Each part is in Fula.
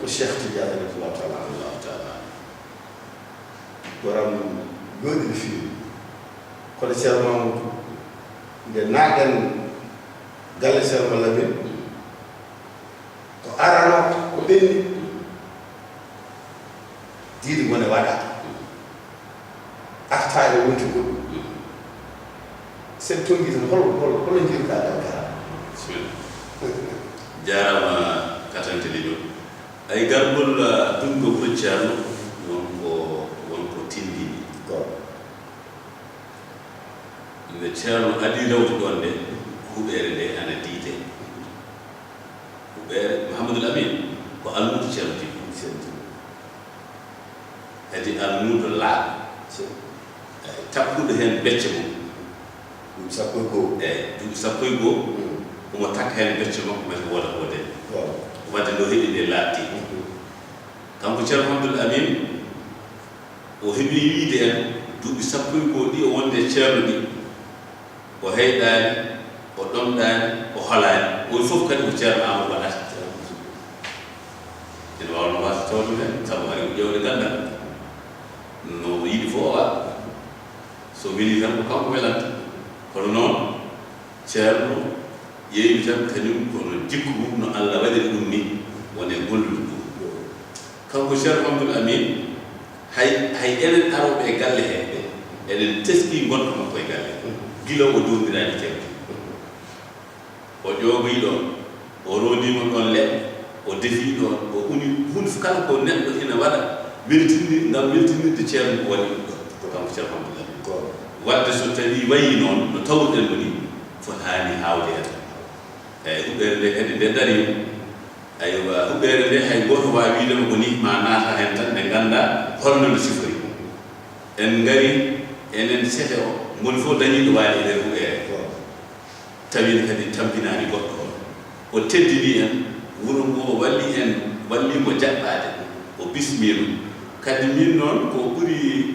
Cheikh Tidiane radiyallahu ta'ala boram goɗɗi fi kono ceerno nde naaɗen galle ceerno Lamin ko arano ko ɓenni diidi mone waɗa artaade wonti goɗɗum sen tongi tan holo jirka Dakar jarama katanteli ɗo ay gargol dungo ɓuri ceerno wonko tindi nde ceerno adi rewde ɗon nde huɓere nde ana diite huɓere Mouhamadoul Amin ko almudo ceerno tigi kadi almudo laaɓe tappuɗo hen becce mum ɗum sappo e goo duuɓi sappo e goo omo takka hen becce makko mete woda wode wadde no heeɗi nde laaɓti kanko ceerno Mouhamadoul Amin o heeɓi wiide en duuɓi sappo e goo ɗi o wonde ceerno ɗi o heyɗaani o ɗomɗaani o holaani oy fof kadi ko ceerno Amadou waɗata ene wawno wasa tawde hen sabu ari ko ƴewde gandal no yiɗi fof o waɗa so weli tan ko kanko welanta kono noon ceerno yeewi tan kañum kono jikku mum no Allah waɗiri ɗum ni wone gollude ɗum kanko ceerno Mouhamadoul Amin hay enen aroɓe e galle heɓe eɗen teski gonka makko e galle gila o dondirani ceerno o ƴoogoyi ɗon o rondima ɗon leɗɗe o defi ɗon o uni hunde fof kala ko neɗɗo ina waɗa ngam weltinirde ceerno ko waɗi ɗum ɗon kanko ceerno Mouhamadoul Amin wadde so tawi wayi noon no tawɗen mo ni fotani hawde hen eyi huɓɓere nde kadi nde dari aywa huɓɓere nde hay goto wawi wiidema ko ni ma naata hen tan ɓe ganda holno no sifori en ngari enen sete o moni fof dañiɗo waali e nder huɓɓere tawino kadi tampinani goɗɗo o teddini en wuro ngo wallimo jaɓɓade o bismima kadi min noon ko ɓuuri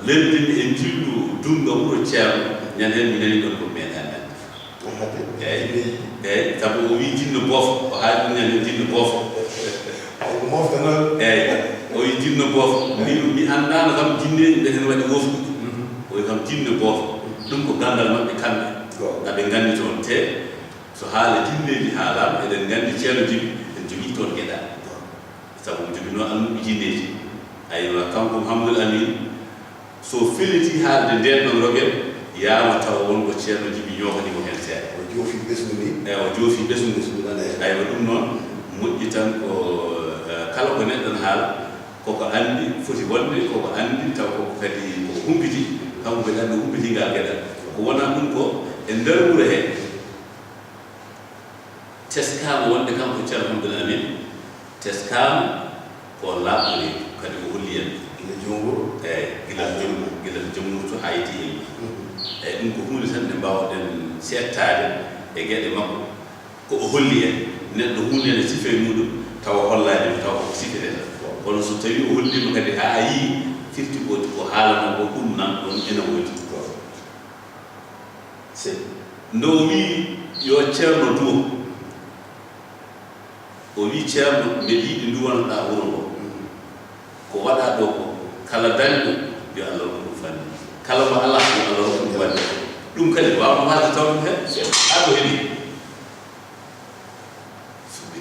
lendini e jillu dunga wuro ceerno ñande hen mi nani ɗon ko meeɗa eyyi sabu o wi jinno boofo o haali ɗum ñande jinno boofo eyyi o wi jinno boofo mi andano kam jinneji ɓe hen waɗi woftude o wi kam jinno boofo ɗum ko gandal maɓɓe kamɓe aɓe gandi toon te so haala jinneji haalama eɗen gandi ceerno Djiby en jogui toon gueɗa sabu mo jogui noon almuɓe jinneji aywa kanko Mouhamadoul Amin so feliti haalde nden ɗon rogel yama taw wonko ceerno Djiby ñoganimo hen seeɗa o joofi ɓesgu ni eyi o joofi ɓesgu aywa ɗum noon moƴƴi tan ko kala ko neɗɗon haala koko andi foti wonde koko andi taw koko kadi ko humpiti kanko kadi andi humpitingal gueɗal ko wona ɗum ko e nder wuro he teskama wonde kanko ceerno Mouhamadoul Amin teskama ko laaɓɗori kadi o holli en gila jomgol gila jomnurto ha yiti eyyi ɗum ko hunde tan nde mbawɗen settade e gueɗe makko ko o holli en neɗɗo hunde ne sife muɗum tawa hollanimo tawa koko sifireta kono so tawi o hollima kadi ha yii firti ko haalano ko ɗum nan ɗon ene woodi ndo wi yo ceerno duwo o wi ceerno mbeɗa yiɗi duwanoɗa wuro ngo ko waɗa ɗo ko kala dañɗo yo Allah rokku ɗum fanni kala mo ala yo Allah rokku ɗum wadde ɗum kadi wawno wasde taw ɗum hen ha ɗo heeɗi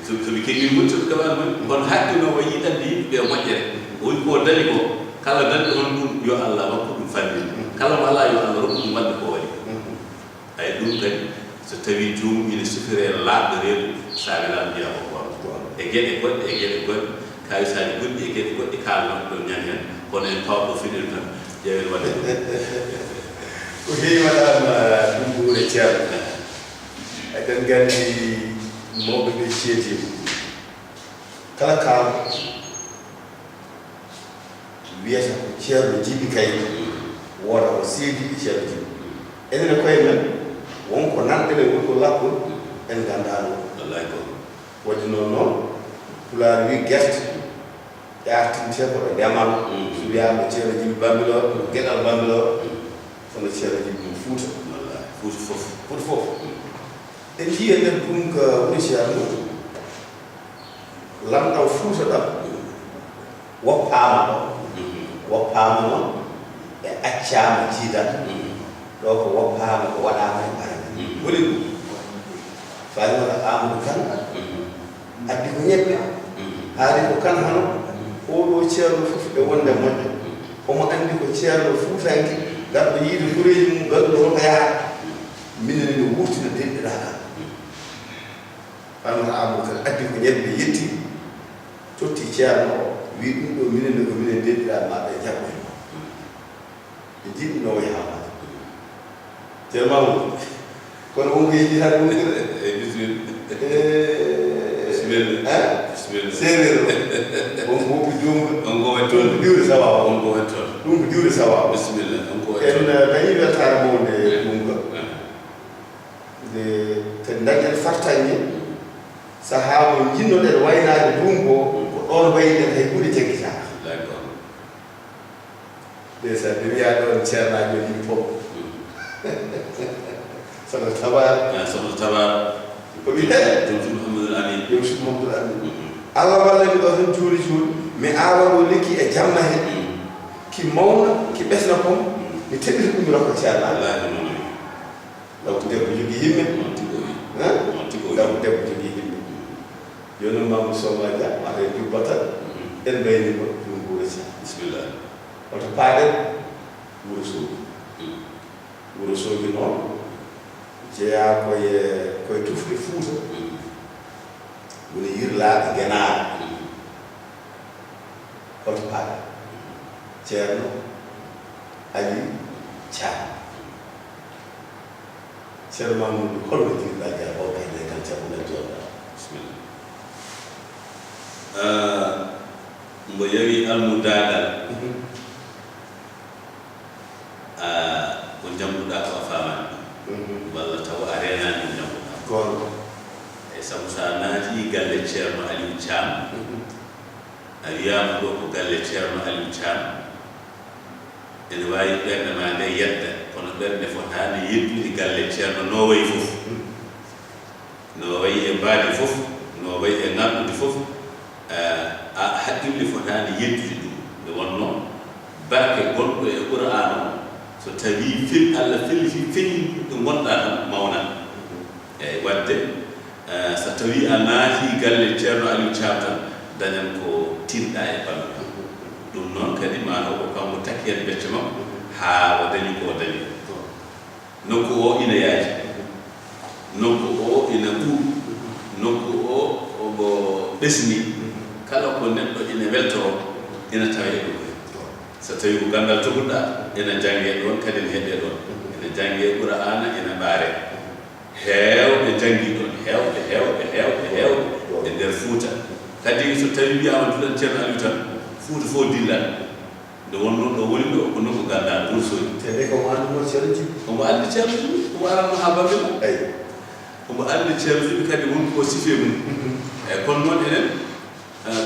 somi keɓi moƴƴude kaɓan mon kono haqqino o yiɗande yimɓeɓe moƴƴere o wi ko dañi ko kala dañɗo on ɗum yo Allah rokku ɗum fanni kala mo ala yo Allah rokku ɗum wadde ko waɗi ay ɗum kadi so tawi joomum ine sifire laaɓɗo reedu saagalam mbiya ko gon e gueɗe goɗɗe kawisaji goɗɗi e gueɗe goɗɗe kalnoɗo ɗon ñande hen kono en pawɗo finir tan ƴeewen waɗe ko heewi waɗama ɗum wuure ceerno eɗen gandi mawɓe ɓe ceetima kala kaalo wiyata ko ceerno Djiby Kayit woda ko seedi ceerno Djiby enen e koye men wonko nanɗene wonko laɓɓol en gandano wallahi ko wadde noon pulaar wi guerte ƴartinte koɗo ndemal so wiyama ceerno Djiby Bambilor ko gueɗal Bambilor kono ceerno Djiby ɗum Fouta wallahi Fouta fof en jiya nden ɗum ko woni ceerno ko lamɗo Fuuta ɗam woppaama ɗo woppaama noon e accaama jiidal ɗo ko woppaama ko waɗaama e ɓarde woni ɗum faali wona Amadou Kane addi ko ñebbe haali ko kan hano oɗo ceerno fof e wonde moƴƴo omo anndi ko ceerno Fuutanke garɗo yiide gureeji mum gaɗuɗo hoto yaha minen no wurtina denɗiɗaa kan faali wona Amadou Kane addi ko ñebbe yetti totti ceerno o wi ɗum ɗo minen ko minen denɗiɗaa maɗa e jaɓɓo e jiɗi no wayi haamata ceerno Mamadou kono wonko yeji hade ɗum séeréer on woppi duumba on ko wettoon diwde sawawa on ko wettoon ɗum ko diwde sawawa bisimilla on ko wettoon en dañi weltare mawde ɗumga nde kadi dañen fartañe sahaa mo jinnoɗen waynaade ɗum ko ɗon wayiɗen hay ɓuri jaggitaka ndeysan mi wiya ɗon ceernajo yimɓe fof sono tabar ko wi he yo sud Mamadou Amin Allah wallani ɗo tan juuri mi awa ɗo lekki e jamma he ki mawna ki ɓesna kom mi teɓita ɗum mi rokka ceernajo daw ko debbo jogii yimɓe daw ko debbo jogii yimɓe joni noon Mamadou Sow Dia mata e jubbata en mbaynima ɗum Wourossogui bisimillah oto paaɗen Wourossogui noon jeeya koye tufde Fuuta woni yirlaaɓe Genaare oto paaɗen ceerno Ali Thiam ceerno Mamadou holno jiɗɗa Dia o kayne kan caɓuɗen jooɗa bisimillah mbo yawi almudagal ko jamɗuɗa ko a famani walla taw a renani jamɗuɗa goonga e sabu sa naati galle ceerno Aliou Thiam a wiyama ɗo ko galle ceerno Aliou Thiam ene wawi ɓerde ma nde yedda kono ɓerde fotani yeddude galle ceerno no wayi fof no wayi e mbaadi fof no wayi e ngarɗude fof a haqqille fotani yeddude ɗum nde wonno barke gonɗo e Qur'an o so tawi Allah fellifi feñi ɗo gonɗa tan mawna eyi wadde so tawi a naati galle ceerno Aliou Thiam tan dañan ko tinɗa e ɓallu ɗum noon kadi mataw ko kanko takki hen becce makko haa o dañi ko dañi nokku o ina yaaji nokku o ina ɓuuɓ nokku o omo ɓesni kala ko neɗɗo ina weltoro ina tawa e ɗum so tawi ko gandal toguɗɗa ina jange ɗon kadi ne heeɓe ɗon ina jange Qur'ana ina ɓaare heewɓe jangi ɗon heewɓe e nder Fuuta kadi so tawi wiyama duɗan ceerno Aliou tan Fuuta fof dillan nde wonno ɗo woni ɗo ko nokku ganndal Wourossogui te ko anduno ceerno Djiby omo andi ceerno Djiby omo aranno ha babe mum eyi omo andi ceerno Djiby kadi woni ko sife mum eyi kono noon enen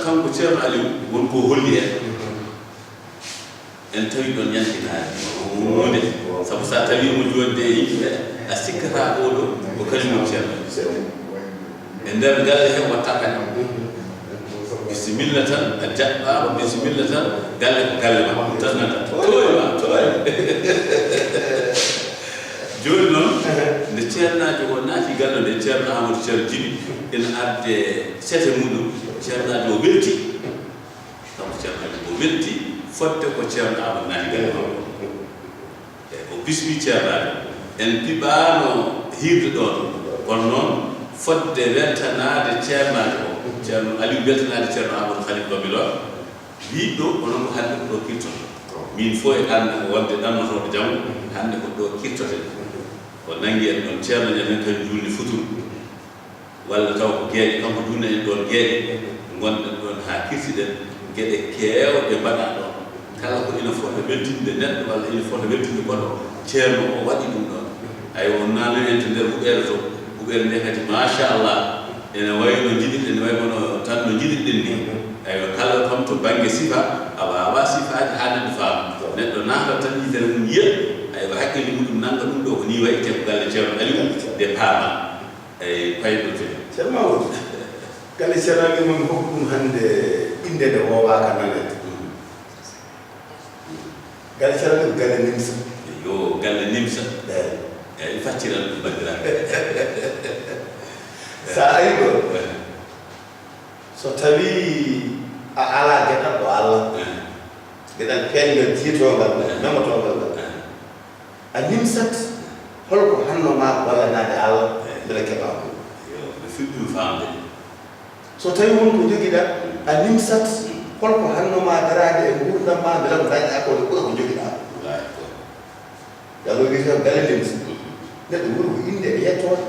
kanko ceerno Aliou woni ko holli en tawi ɗon yantinade hunde sabu sa tawi mo jodde e yimɓe a sikkata oɗo ko kañumum ceerno e nder galle he watta kañum bisimilla tan a jaɓɓama bisimilla tan galle ko galle ma tasnata toyma joni noon nde ceernajo o naati galle nde ceerno Amadou Ceerno Djiby ina arde sete muɗum ceernajo o welti kanko ceernajo o welti fodde ko ceerno Amadou naati galle makko eyi o bismi ceernajo en piɓano hirde ɗon kono noon fodde weltanade ceernajo o ceerno Aliou weltanade ceerno Amadou Khalil Bambilor wi ɗo onon ko hande ko ɗo kirtoto min fo e ɗanno wonde ɗannotoɗo janggo hande ko ɗo kirtote ko nangi en ɗon ceerno ñamen kan julni futur walla taw ko gueeƴe kanko julni en ɗon gueeƴe gonɗen ɗon ha kirtiɗen gueɗe kewɗe mbaɗa ɗon kala ko ina fota weltinde neɗɗo walla ina fota weltinde goɗɗo ceerno o waɗi ɗum ɗon ay on nani en to nder huɓere to huɓere nde kadi machallah ene wayi no jiɗiɗen ene wayi kono tan no jiɗiɗen ni eyo kala kam to banggue sifa a wawa sifaade ha neɗɗo faama neɗɗo naata tan yitere mum yiya aywa hakkille muɗum nanga ɗum ɗo ko ni wayite ko galle ceerno Aliou nde paama eyi payɗo te ceerno Mamadou kala serali mon hokkum hande inde de wowa kanane kala serali galle nimsa yo galle nimsa il facciral badira sa ayigo so tawi a ala geɗal ɗo Allah geɗal pengal tiitogal memotogal a nimsat holko hanno ma wallanade Allah mbele keɓa ɓe fiɗɗum famde so tawi wonko jogiɗa a nimsat holko hanno ma darade e gurdam ma mbele ko dañɗa ko ɓura ko jogiɗa yallo wiyete galle nimsa neɗɗo wuro ko inde e yettode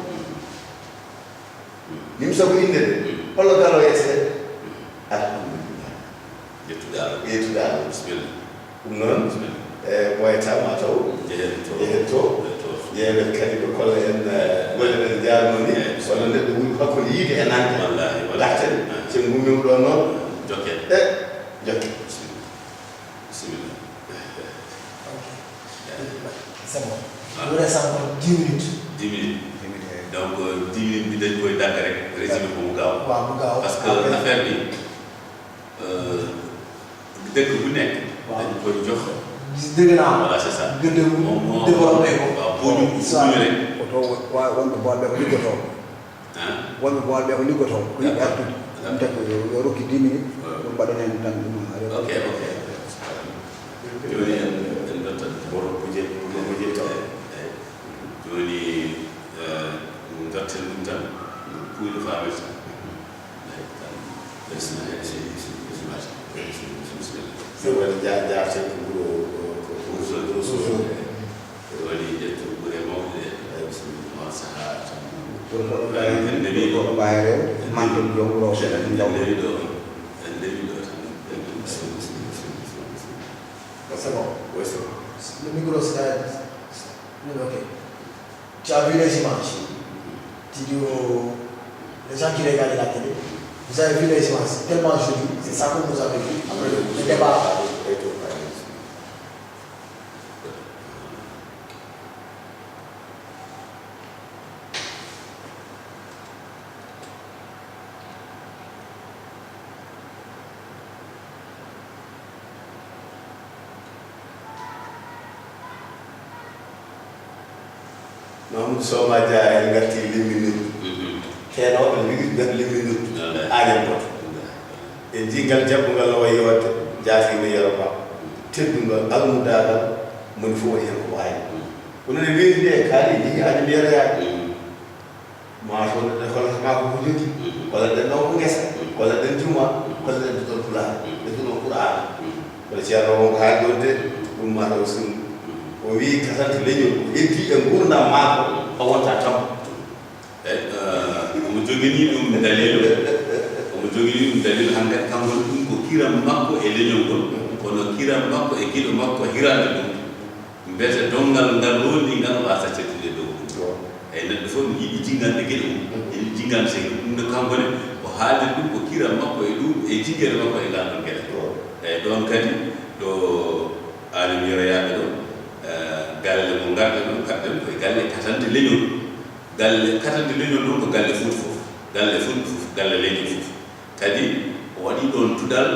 nimsa ko inde de hollo galo yesde alhamdulillah yettude Allah bisimilla ɗum noon ɓoyatama taw jehen to yeeɓe kadi ɓe kolla en golle ɗen jarno ni walla neɗɗo wuri hakkude yiide e nande darten so gummima ɗo noon jokke jokke bisimilla c'est bon il reste encore 10 minutes 10 minutes donc 10 minutes bi dañ koy dagg rek résumé ko mu gaaw waaw mu gaaw parce que affaire bi dëkk bu nekk dañ koy jox dëgg naa voilà c'est ça gëdd moom moo développé ko waaw boo ñu rek oto wonɓe boolɓe ko liggoto wonɓe boolɓe ko liggoto ko yiɗi artude ɗum taki yo rokki 10 minutes ɗum mbaɗen hen tan ɗum ok joni en dotta boro kuje taw joni dotten ɗum tan puyɗo faamir tan so waɗi jarten ko ɓuro waɗi ƴetto ɓure mawɗe on sahaa tan ɓurtoɗo mbawi rew mantel joom wuro en ndewi ɗo tan c'est bon oui c'est bon le micro c'est ok tu as vu les images tu dis aux les gens qui regardent la télé vous avez vu les images tellement jolies c'est ça que vous avez vu après le débat Mamadou Soma Dia en garti limminude kenoɓe ligui gat limminude añan koto e jingal jabbugal no wayi wadde jaafino yeroba teddugal almudagal moni fof waɗi hen ko wawi kono ne weeti nde kaali jigi añum yeroyaade mato ɗe hollatama ko jogi walla ɗen ɗon ko guesa walla ɗen juma walla ɗen duɗon pulaar ɗe duɗon qur'an kono ceerno wonko haali ɗon de ɗum mata o sunna o wi kasante leñol ko heddi e gurdam maako o wonta tambo omo jogini ɗum dalil omo jogini ɗum dalil hannde kanko ɗum ko kiram makko e leñol ngol kono kiram makko e giɗo makko hirande ɗum mbiyete dongal ngal rondi ngal wasa cettude dow ɗum eyi neɗɗo fof ne yiɗi jingande geɗe mum yiɗi jingande segi ɗum nde kanko ne o haalde ɗum ko kiram makko e ɗum e jigguere makko e ngal ɗon geɗe eyi ɗon kadi ɗo alim yeroyaɓe ɗo galle mo ngarɗe ɗon garɗen koye galle katante leñol galle katante leñol ɗon ko galle fuuta fof galle fuuta fof galle leñol fof kadi o waɗi ɗon duɗal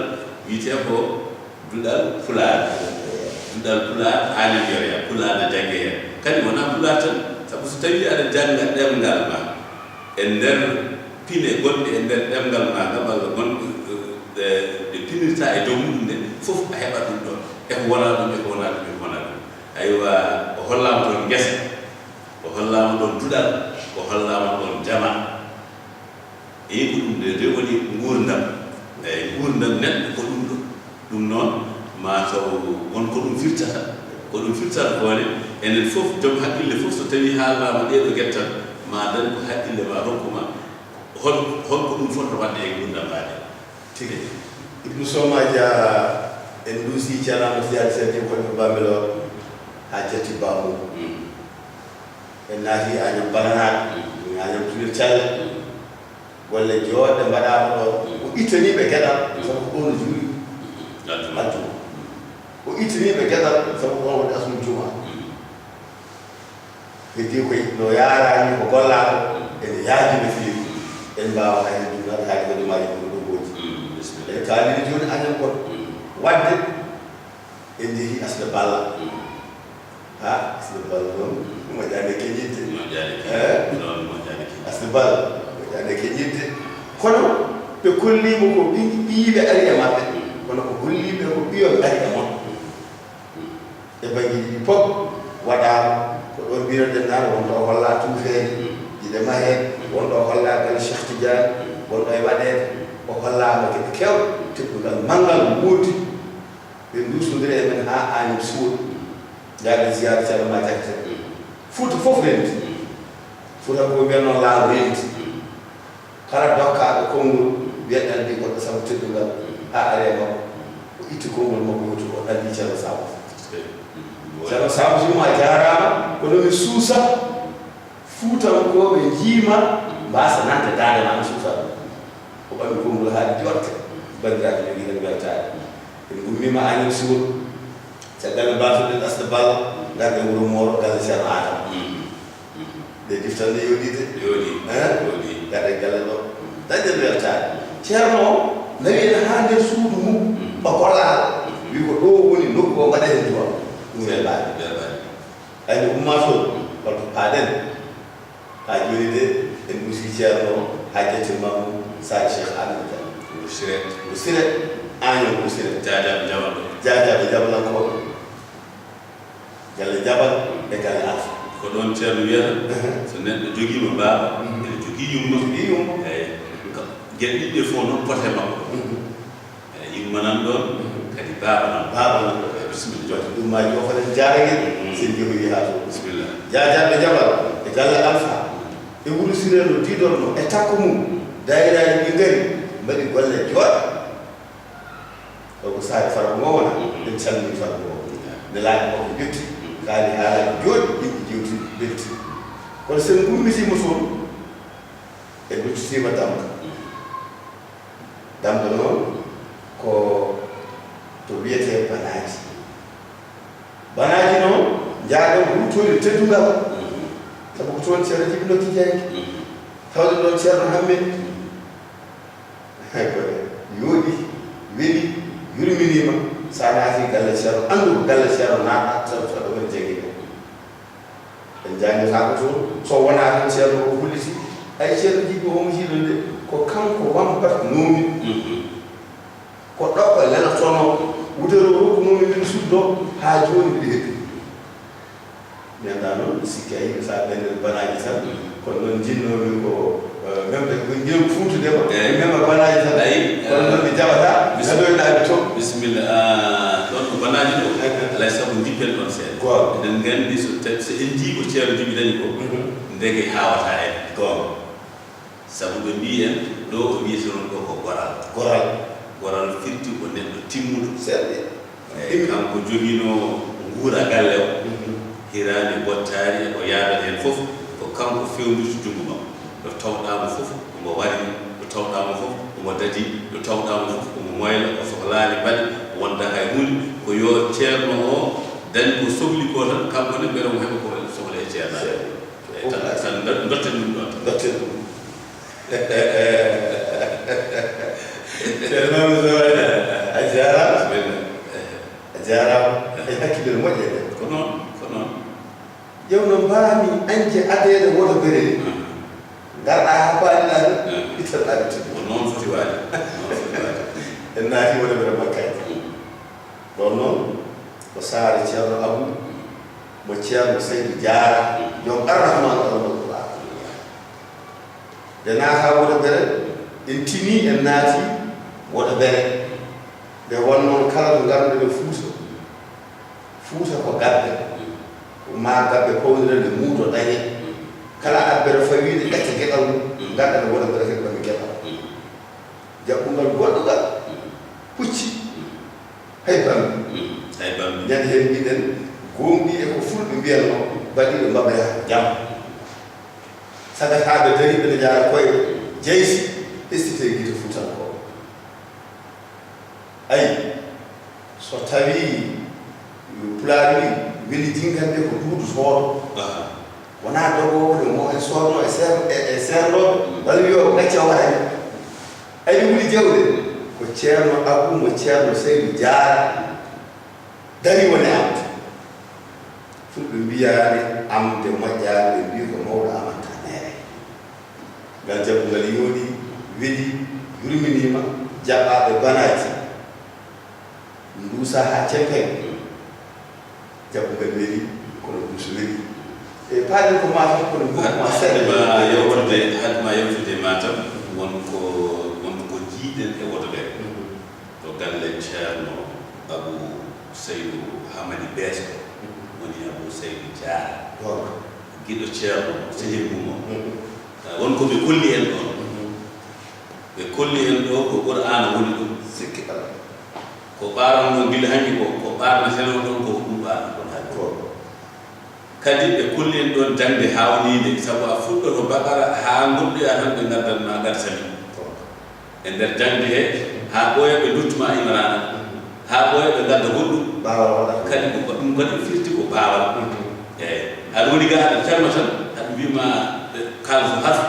wiyete ko duɗal pulaar anen yoroya pulaar ne jagge hen kadi wona pulaar tan sabu so tawi aɗa jangga ɗemgal ma e nder pine gonɗe e nder ɗemgal ma ngam walla gonɗe ɗe pinirta e dow muɗum nde fof a heɓat ɗum ɗon eko wona ɗum eko wona ɗum eko wona ɗum aywa o hollama ɗon guesa o hollama ɗon duɗal o hollama ɗon jama eyi ko ɗum de woni gurdam eyi gurdam neɗɗo ko ɗum ɗo ɗum noon mataw wonko ɗum firtata ko ɗum firtata kone enen fof joom haqqille fof so tawi haalama ɗeɗo guettan ma dañ ko haqqille ma rokkuma holko ɗum fota wadde e gurdam maɗe tigi Ibnu Soma Dia en duusi ceerno Tidiane Sène kono Bambilor ha jetti bamum en naati añam bananaɗo añam tunir calle golle jooɗɗe mbaɗama ɗo o ittaniɓe gueɗal sabu ko ɗon no juuri aljuma o ittaniɓe gueɗal sabu ɗon woni asmu juma heddi koye no yarani ko gollaɗo ene yaaji no feewi en mbawa hayde ɗum aɗa haali hoɗumaji ɗum ɗogoji bisimilla e kaalini joni anen kon wadde en jeehi asde balla ha asde balla noon moƴƴade keñidde asde balla moƴƴade keñidde kono ɓe kollima ko ɓiyiɓe ari e maɓɓe kono ko golliɓe ko ɓiyoɓe ari e mon e banggueji ɗi fof waɗama ko ɗon mbinoɗen nane wonɗo holla tuufeede jiɗe mahee wonɗo holla gal Cheikh Tidiane wonɗo e waɗede o hollama keɓe kewɗe teddugal manggal woodi ɓe dusodiri e men ha anim suuɗ jaaɗe ziyara ceerno ma jakte Fouta fof renti Fouta ko mbiyen noon laaw renti kala dokkaɗo konngol wiyeɗen ɗi goɗɗo sabu teddugal ha are makko o itti konngol makko wuti o ɗalli ceerno Samba ceerno Samba suma jarama kono mi suusa Fuutankoɓe jiima mbasa nande dande ma mi suusa o ɓammi konngol haade jotte bandiraɓe jogui hen weltade en gummima anen suur caggal mbatuɗen asde balla garde wuuro Moro galle ceerno Adama ɓe diftande yoɗide yoɗi gaɗe galle ɗo dañen weltade ceerno o nawi en ha nder suudu mum o hollal wi ko ɗo woni nokku o mbaɗa hen duwa ɗum welɓade ayni ummatol holto paaɗen ha joni de en usi ceerno ha jettimamum Sadi Cheikh Amadou Dia usire año usire jajaɓe jabalankoɓe galle jabal e galle alfa ko ɗon ceerno wiyata so neɗɗo joguima baaba ene jogui yumma eyyi gueɗe ɗiɗɗe fof noon pote makko eyi yumma nan ɗon kadi baaba nan ɗon bisimilla joni ɗum ma jofanen jaraguel sen jehoyi ha to bisimilla jajaɓe jabal e galle alfa e wuuro sireno diɗorno e takko mum dayiraji ɗi gari mbaɗi golle jooɗa ko saare farko ngo wona en calmini farko ngo ne laaɓi makko ƴetti kaali haalaji jooɗi yimɓe jewti belti kono sen gummitima toon e duttitima Damba noon ko to wiyete banaji noon jaaɗon wurtoyde teddugal sabu ko toon ceerno Djiby Nokki Diayngue tawde ɗon ceerno Hammet ko yooɗi weeli yurminima sa naati galle ceerno andu ko galle ceerno naata saɗo men jegui en jangata ko toon so wona tan ceerno o hulliti ay ceerno Djiby omo hiiɗo nde ko kanko wambat noomi ko ɗoɓɓo lelatono wudero rokku noomi min suddo ha joni mbiɗa heddi mi anda noon sikki a yimɓe sa ɓenɗen banaji tan kono noon jinnomi ko memɓe ko jilm fuutudema memba banaji tan kono noon mi jaɓata naɗoyɗaɓe to bisimilla ɗon ko banaji ɗo alay saabu dippen ɗon seeɗa eɗen gandi so en jii ko ceerno Djiby dañi ko ndege hawata en sabu ɓe mbi en ɗo o wiyete noon ɗo ko goral firti ko neɗɗo timmuɗo seeɗe eyi kanko joguino guura galle o hirani bottari o yaadata hen fof ko kanko fewndirta jungo makko ɗo tawɗamo fof omo wari ɗo tawɗamo fof omo dadi ɗo tawɗamo fof omo moyla o sohlani mbaɗi wonda hay hunde ko yo ceerno o dañi ko sohli ko tan kanko ne ɓeɗa mo heɓa ko sohla e ceerno tan dotten ɗum ɗon dotten ɗum ceerno a jarama e hakkille moƴƴe ɗe ko noon ƴewno mbami añde adede woto bereri garɗa ha paaliɗa ɗum ittanɗaɓe tudde ko noon foti waade en naati woto bere makkaji ɗon noon ko saare ceerno Abou mo ceerno Seydou Diarra jom arrahmanu almallah nde naata woto bere en tini en naati woto bere nde won noon kala ko garduɗe Fuuta ko gabbe ma gabbe pawdirande muuto dañe kala abbere fawiide ƴetta geɗal mum gadɗane woto bere kadi ɓami geɗal jaɓɓungal goɗɗugal pucci hay bambi ñande hen mbiɗen gomɗi e ko fulɓe mbiyatno baɗiɓe mbaɓaya jam sagataɓe dariɓe ne jara koye jeysi ɓestite guite Fuutankoɓe ayi so tawi pulaar wi weli jingande ko duudu soodo wona dogowo de mo en soodno e seernoɓe walla wiyo gacce o waɗani ay wuli jawde ko ceerno Abou mo ceerno Seydou Diar dari woni amde fulɓe mbiyaani amde moƴƴaade ɓe mbi ko mawɗo amanta neere ngal jabbu ngal yooɗi weɗi yurminima jaɓɓaaɓe banaaji nduusa haa cempen jabbu ngal weli kono duuso weli e paali ko matam kono ma seɗɗa hadma yewtude matam wonko jiiɗen e woto ɓe to galle ceerno Abou Seydou Hamady Beeso woni Abou Seydou Diar giɗo ceerno sehil mum o wonko ɓe kolli en ɗon ɓe kolli en ɗo ko Qur'ana woni ɗum sikki Allah ko ɓaaranno gila hanki ko ɓaarna seno ɗon ko ɗum ɓaarna ɗon hay kadi ɓe kolli en ɗon jangde hawnide sabu a fuɗɗoto Bakara haa goɗɗoya tan ɓe ngaddanma garsami e nder jangde he haa ɓooya ɓe luttuma Imrana haa ɓooya ɓe ngadda goɗɗum kadi ko ɗum kadi firti ko baawal eyi aɗa woni ga aɗa ferma tan aɗa wima kalso haf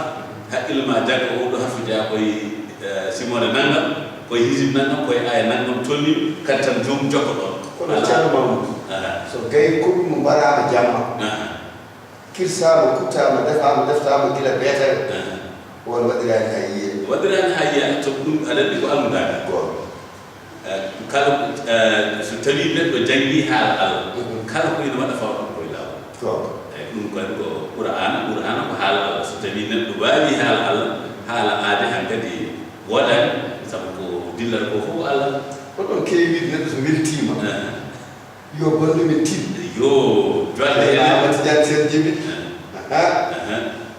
haqqille ma jagga oɗo hafuja koye simone nanngam koye hisib nanngam koye aya nanngam tolni kadi tan joomum jokko ɗon kono ceerno Mamadou so gayi koɗum mo mbaɗaama jamma kirsaama kuttaama deftaama gila beetere won waɗiraani haa yiye waɗiraani haa yiya to ɗum aɗa anndi ko almudaaga kala so tawii neɗɗo janngii haala Allah kala ko ina waɗa fawɗon koye laawol eyi ɗum kadi ko Qur'ana ko haala Allah so tawii neɗɗo waawi haala Allah haala aade han kadi waɗani sabu ko dillata ko fof Allah oɗon keewi neɗɗo so weltiima yo bonɗo min tin yo jolde amati jan sen jibi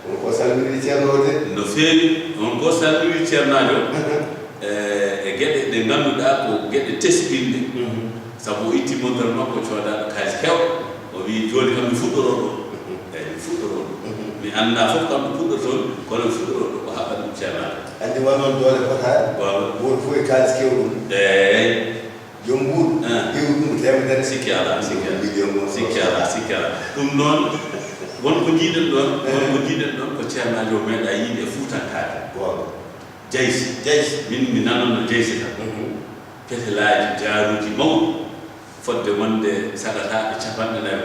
on ko salmini ceerno de no feewi on ko salmini ceernajo e geɗe ɗe ngannduɗaa ko geɗe tesɗinde sabu o itti montere makko coodaaɗo kaalis heew o wii jooni kam mi fuɗɗoroo ɗo eyi mi fuɗɗoroo ɗo mi anndaa fof kam mi fuɗɗortoon kono mi fuɗɗoroo ɗo ko haɓat ɗum ceernajo anndi wonnoon doole fotaade woon fof e kaalis kewɗum eyi jom mbuuɗ ƴeewu ɗum temedere sikki ala ɗum noon wonko jiiɗen ɗon ko ceernajo meeɗa yiide e fuutankaade jeysi min mi nanonno jeysi tan petelaaji jaaruuji mawɗi fodde wonde sagataaɓe capanɗe nayi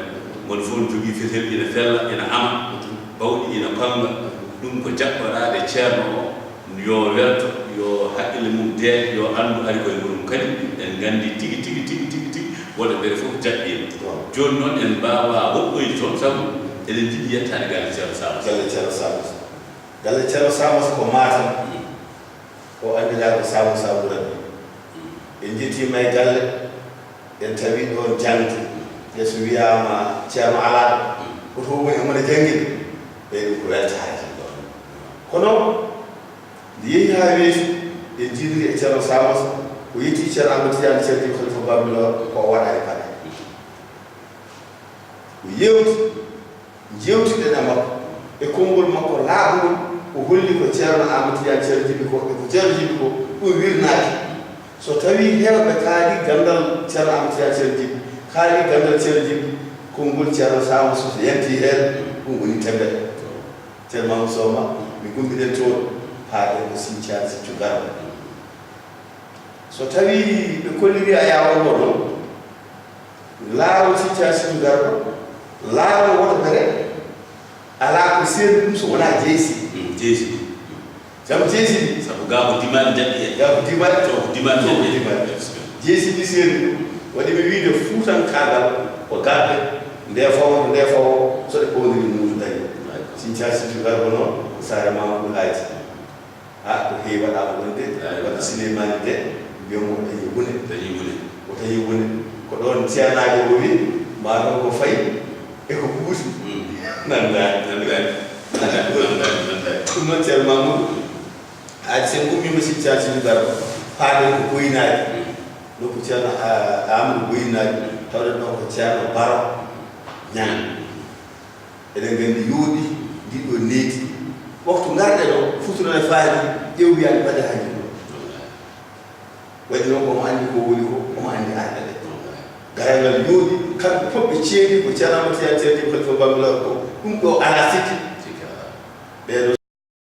woni fof jogii fetel ina fella ina ama bawɗi ina panga ɗum ko jaɓɓoraaɗe ceerno o yo welto yo haqqille mum deeƴa yo anndu ari koye muɗum kadi en nganndi tigi wonde ɓere fof jaɓɓiima jooni noon en mbaawa woɗɗoyde toon sabu eɗen jiɗi yettaade galle ceerno Samos ko Matam o anndiraa ko Samos Rabbi en jettiima e galle en tawii ɗon jangde e so wiyaama ceerno alaaɗo ko to woni omona janngide ɓey ɗum ko weltaade kono nde yehi haa weeti en jiidiri e ceerno Samos o yettii ceerno Amadou Tidiane Cerdi Khalifa Bambilor ko o waɗaani paɗe o jewtiɗen e makko e konngol makko laabugol o holli ko ceerno Amadou Tidiane Cerdi jibi ko ko ceerno jibi ko ɗum wirnaaki so tawii heewɓe kaali ganndal ceerno Amadou Tidiane Cerdi jibi kaali ganndal ceerno jibi konngol ceerno Samos so yantii heen ɗum woni temedere ceerno Mamadou Sowma mi gummiɗen toon haaɗen ko Sinthiane Siccu Garba so tawii ɓe kolliri a yawonmo ɗon laawol Sinthiane Siccu Garba laawol woto mere alaa ko seeɗi ɗum so wonaa jeysi sabu jeysi ɗi sabu gaa ko dimaɗi jaɓɓi en gaa ko dimaɗi to ko dimaɗi jeysi ɗi seeɗi ɗum waɗi ɓe wiide fuutankaagal ko garɓe nde fawo so ɗe ɓowndiri muutu dañi Sinthiane Siccu Garba noon ko saare Mamadou Haaji ko heewi waɗaama ɗon de waɗa Souleymani de mbiyamo o tañi wone ko ɗon ceernaajo o wi maa ɗon ko fayi e ko ɓuuti nandaani ɗum noon ceerno Mamadou Haaji sen gummiima Sinthiane Siccu Garba paaɗen ko boyinaaji ɗo ko ceerno Amadou boyinaaji tawɗen ɗon ko ceerno Baro ñan eɗen nganndi yooɗi ndiɗo neeti waktu ngarɗe ɗo futuron e faadi ƴewwiyaade mbaɗe hanki ɗo waɗi noon komo anndi ko woni ko omo anndi arɗe ɗe garangal yooɗi kamɓe fof ɓe ceedi ko ceerno Amadou Tidiane Cerdi Khalifa Bambilor ko ɗum ɗo alaa sikki ɓeeɗo